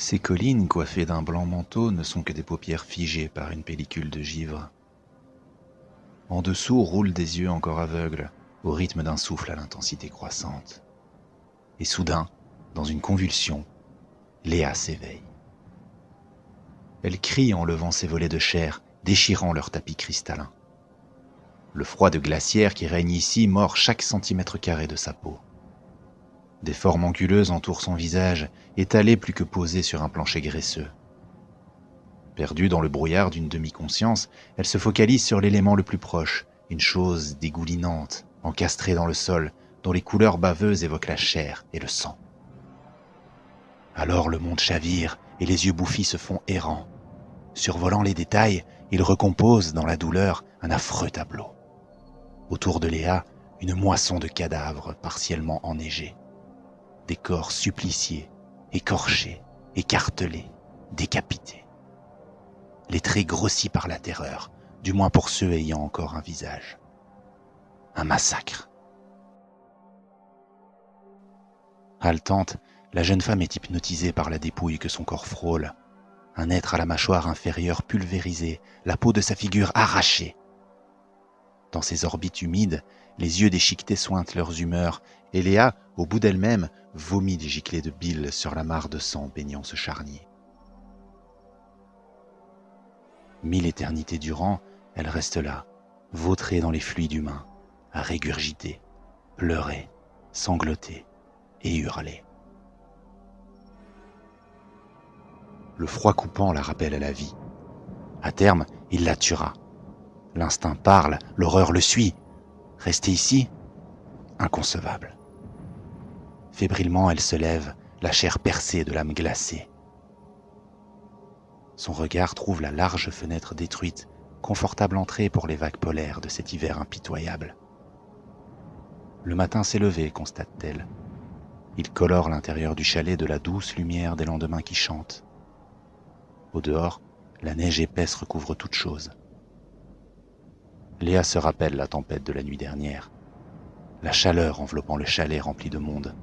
Ces collines coiffées d'un blanc manteau ne sont que des paupières figées par une pellicule de givre. En dessous roulent des yeux encore aveugles, au rythme d'un souffle à l'intensité croissante. Et soudain, dans une convulsion, Léa s'éveille. Elle crie en levant ses volets de chair, déchirant leur tapis cristallin. Le froid de glaciaire qui règne ici mord chaque centimètre carré de sa peau. Des formes anguleuses entourent son visage, étalé plus que posé sur un plancher graisseux. Perdue dans le brouillard d'une demi-conscience, elle se focalise sur l'élément le plus proche, une chose dégoulinante, encastrée dans le sol, dont les couleurs baveuses évoquent la chair et le sang. Alors le monde chavire et les yeux bouffis se font errants. Survolant les détails, ils recomposent dans la douleur un affreux tableau. Autour de Léa, une moisson de cadavres partiellement enneigés. Des corps suppliciés, écorchés, écartelés, décapités. Les traits grossis par la terreur, du moins pour ceux ayant encore un visage. Un massacre. Haletante, la jeune femme est hypnotisée par la dépouille que son corps frôle. Un être à la mâchoire inférieure pulvérisée, la peau de sa figure arrachée. Dans ses orbites humides, les yeux déchiquetés sointent leurs humeurs, et Léa, au bout d'elle-même, vomit des giclées de bile sur la mare de sang baignant ce charnier. 1000 éternités durant, elle reste là, vautrée dans les fluides humains, à régurgiter, pleurer, sangloter et hurler. Le froid coupant la rappelle à la vie. À terme, il la tuera. L'instinct parle, l'horreur le suit. Rester ici ? Inconcevable. Fébrilement, elle se lève, la chair percée de l'âme glacée. Son regard trouve la large fenêtre détruite, confortable entrée pour les vagues polaires de cet hiver impitoyable. Le matin s'est levé, constate-t-elle. Il colore l'intérieur du chalet de la douce lumière des lendemains qui chantent. Au dehors, la neige épaisse recouvre toute chose. Léa se rappelle la tempête de la nuit dernière, la chaleur enveloppant le chalet rempli de monde.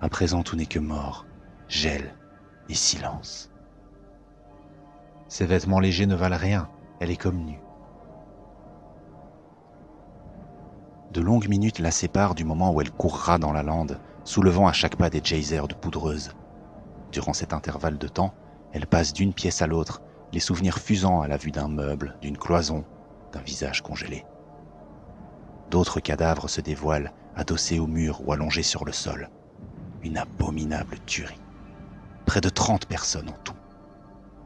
À présent, tout n'est que mort, gel et silence. Ses vêtements légers ne valent rien, elle est comme nue. De longues minutes la séparent du moment où elle courra dans la lande, soulevant à chaque pas des geysers de poudreuse. Durant cet intervalle de temps, elle passe d'une pièce à l'autre, les souvenirs fusant à la vue d'un meuble, d'une cloison, d'un visage congelé. D'autres cadavres se dévoilent, adossés au mur ou allongés sur le sol. Une abominable tuerie. Près de 30 personnes en tout.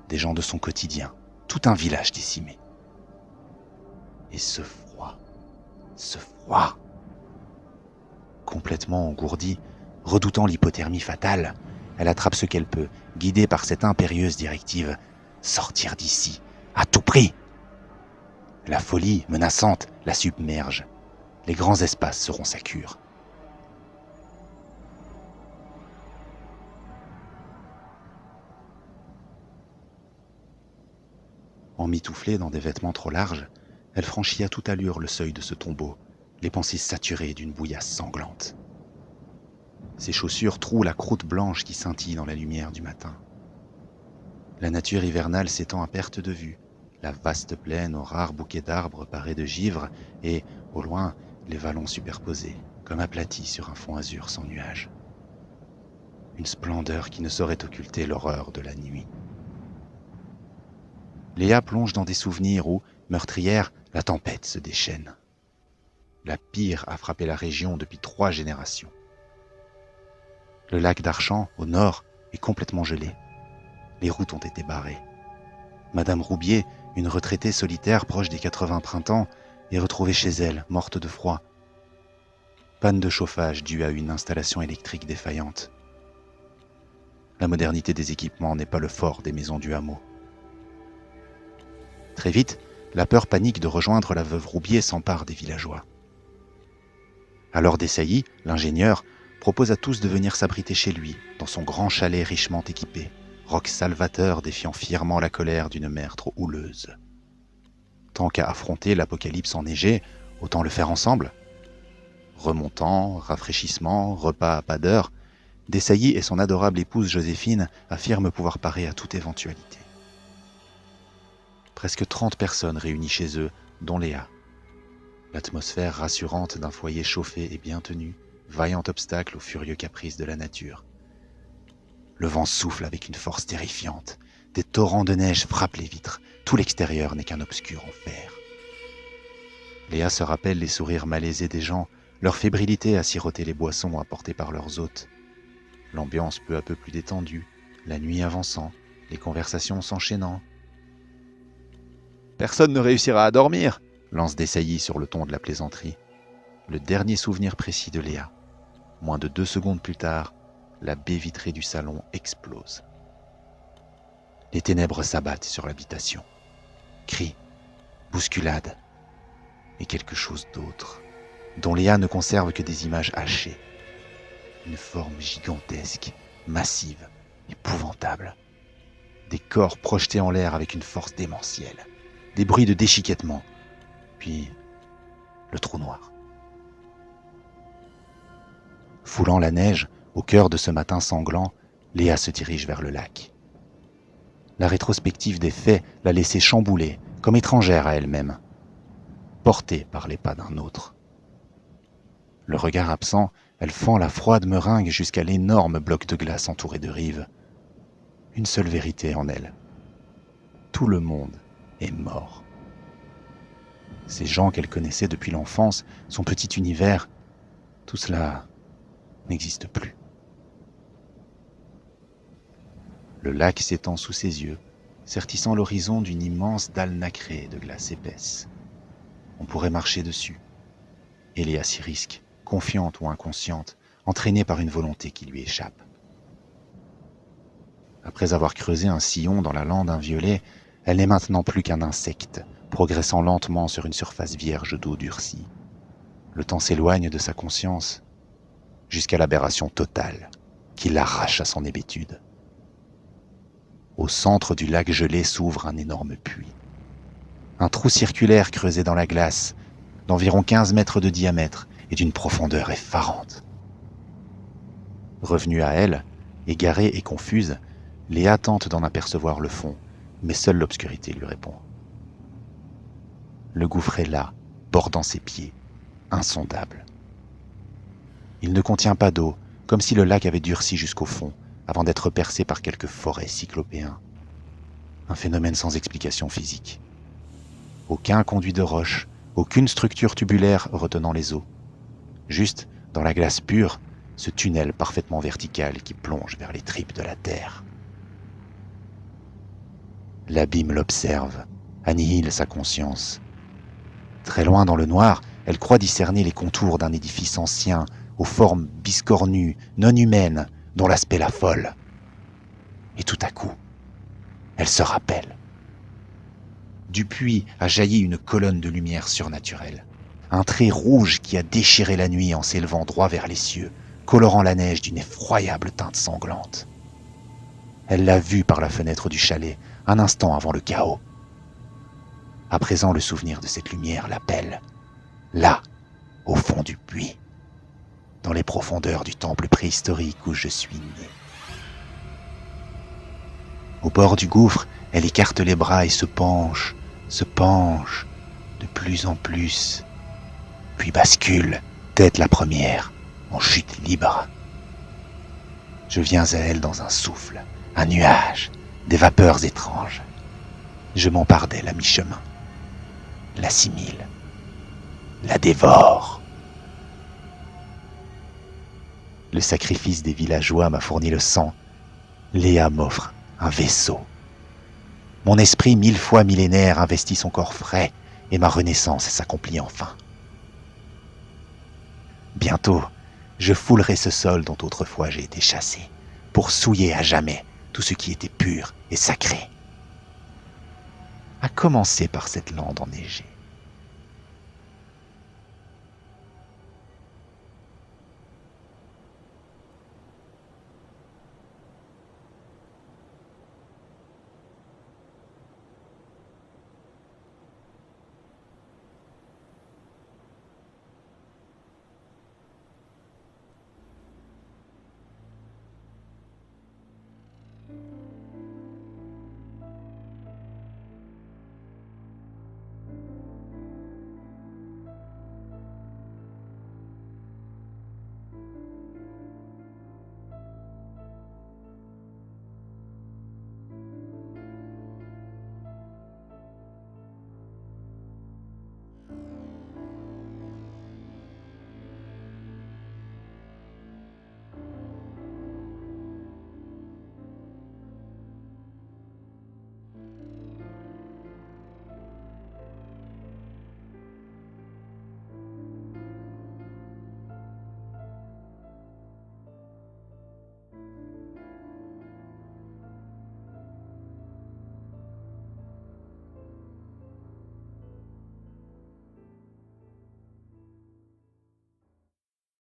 Des gens de son quotidien, tout un village décimé. Et ce froid. Complètement engourdie, redoutant l'hypothermie fatale, elle attrape ce qu'elle peut, guidée par cette impérieuse directive. Sortir d'ici, à tout prix. La folie, menaçante, la submerge. Les grands espaces seront sa cure. Emmitouflée dans des vêtements trop larges, elle franchit à toute allure le seuil de ce tombeau, les pensées saturées d'une bouillasse sanglante. Ses chaussures trouent la croûte blanche qui scintille dans la lumière du matin. La nature hivernale s'étend à perte de vue, la vaste plaine aux rares bouquets d'arbres parés de givre et, au loin, les vallons superposés, comme aplatis sur un fond azur sans nuages. Une splendeur qui ne saurait occulter l'horreur de la nuit. Léa plonge dans des souvenirs où, meurtrière, la tempête se déchaîne. La pire a frappé la région depuis 3 générations. Le lac d'Archamps, au nord, est complètement gelé. Les routes ont été barrées. Madame Roubier, une retraitée solitaire proche des 80 printemps, est retrouvée chez elle, morte de froid. Panne de chauffage due à une installation électrique défaillante. La modernité des équipements n'est pas le fort des maisons du hameau. Très vite, la peur panique de rejoindre la veuve Roubier s'empare des villageois. Alors Dessailly, l'ingénieur, propose à tous de venir s'abriter chez lui, dans son grand chalet richement équipé, roc salvateur défiant fièrement la colère d'une mer trop houleuse. Tant qu'à affronter l'apocalypse enneigée, autant le faire ensemble. Remontant, rafraîchissement, repas à pas d'heure, Dessailly et son adorable épouse Joséphine affirment pouvoir parer à toute éventualité. Presque 30 personnes réunies chez eux, dont Léa. L'atmosphère rassurante d'un foyer chauffé et bien tenu, vaillant obstacle aux furieux caprices de la nature. Le vent souffle avec une force terrifiante. Des torrents de neige frappent les vitres. Tout l'extérieur n'est qu'un obscur enfer. Léa se rappelle les sourires malaisés des gens, leur fébrilité à siroter les boissons apportées par leurs hôtes. L'ambiance peu à peu plus détendue, la nuit avançant, les conversations s'enchaînant. « Personne ne réussira à dormir !» lance Dessailly sur le ton de la plaisanterie. Le dernier souvenir précis de Léa. Moins de 2 secondes plus tard, la baie vitrée du salon explose. Les ténèbres s'abattent sur l'habitation. Cris, bousculades et quelque chose d'autre, dont Léa ne conserve que des images hachées. Une forme gigantesque, massive, épouvantable. Des corps projetés en l'air avec une force démentielle. Des bruits de déchiquètement. Puis, le trou noir. Foulant la neige, au cœur de ce matin sanglant, Léa se dirige vers le lac. La rétrospective des faits l'a laissée chamboulée, comme étrangère à elle-même, portée par les pas d'un autre. Le regard absent, elle fend la froide meringue jusqu'à l'énorme bloc de glace entouré de rives. Une seule vérité en elle. Tout le monde est mort. Ces gens qu'elle connaissait depuis l'enfance, son petit univers, tout cela n'existe plus. Le lac s'étend sous ses yeux, sertissant l'horizon d'une immense dalle nacrée de glace épaisse. On pourrait marcher dessus. Et Léa s'y risque, confiante ou inconsciente, entraînée par une volonté qui lui échappe. Après avoir creusé un sillon dans la lande inviolée, elle n'est maintenant plus qu'un insecte, progressant lentement sur une surface vierge d'eau durcie. Le temps s'éloigne de sa conscience, jusqu'à l'aberration totale, qui l'arrache à son hébétude. Au centre du lac gelé s'ouvre un énorme puits. Un trou circulaire creusé dans la glace, d'environ 15 mètres de diamètre et d'une profondeur effarante. Revenue à elle, égarée et confuse, Léa tente d'en apercevoir le fond, mais seule l'obscurité lui répond. Le gouffre est là, bordant ses pieds, insondable. Il ne contient pas d'eau, comme si le lac avait durci jusqu'au fond, avant d'être percé par quelques forêts cyclopéens. Un phénomène sans explication physique. Aucun conduit de roche, aucune structure tubulaire retenant les eaux. Juste, dans la glace pure, ce tunnel parfaitement vertical qui plonge vers les tripes de la terre. L'abîme l'observe, annihile sa conscience. Très loin dans le noir, elle croit discerner les contours d'un édifice ancien, aux formes biscornues, non humaines, dont l'aspect l'affole. Et tout à coup, elle se rappelle. Du puits a jailli une colonne de lumière surnaturelle. Un trait rouge qui a déchiré la nuit en s'élevant droit vers les cieux, colorant la neige d'une effroyable teinte sanglante. Elle l'a vu par la fenêtre du chalet, un instant avant le chaos. À présent, le souvenir de cette lumière l'appelle. Là, au fond du puits, dans les profondeurs du temple préhistorique où je suis né. Au bord du gouffre, elle écarte les bras et se penche, de plus en plus, puis bascule, tête la première, en chute libre. Je viens à elle dans un souffle, un nuage, des vapeurs étranges. Je m'empare d'elle à mi-chemin, l'assimile, la dévore. Le sacrifice des villageois m'a fourni le sang. Léa m'offre un vaisseau. Mon esprit 1000 fois millénaire investit son corps frais et ma renaissance s'accomplit enfin. Bientôt, je foulerai ce sol dont autrefois j'ai été chassé, pour souiller à jamais tout ce qui était pur et sacré. À commencer par cette lande enneigée.